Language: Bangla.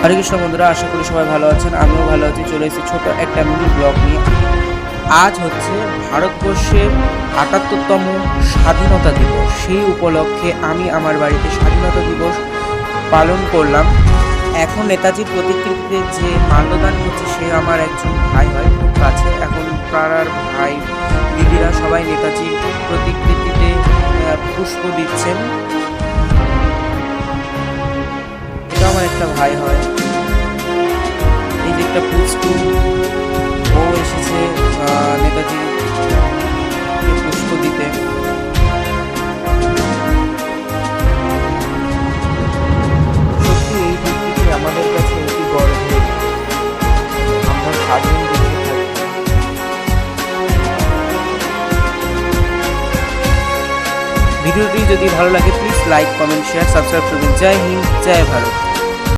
হরে কৃষ্ণ বন্ধুরা, আশা করি সবাই ভালো আছেন। আমিও ভালো আছি। চলে এসেছি ছোট একটা মিনি ব্লগ নিয়ে। আজ হচ্ছে ভারতবর্ষের ৭৮তম স্বাধীনতা দিবস। সেই উপলক্ষে আমি আমার বাড়িতে স্বাধীনতা দিবস পালন করলাম। এখন নেতাজির প্রতিকৃতিতে যে মাল্যদান হচ্ছে, সে আমার একজন ভাই হয় খুব কাছে। এখন পাড়ার ভাই দিদিরা সবাই নেতাজির প্রতিকৃতিতে পুষ্প দিচ্ছেন। এটা আমার একটা ভাই হয়। এই যে একটা পুষ্পু, ও এসেছে নেতাজি পুষ্প দিতে। সত্যি এই দিকটি আমাদের কাছে অতি গর্বের। আমরা স্বাধীন দেশে থাকি। ভিডিওটি যদি ভালো লাগে please like, comment, share, subscribe করবেন। জয় হিন্দ, জয় ভারত।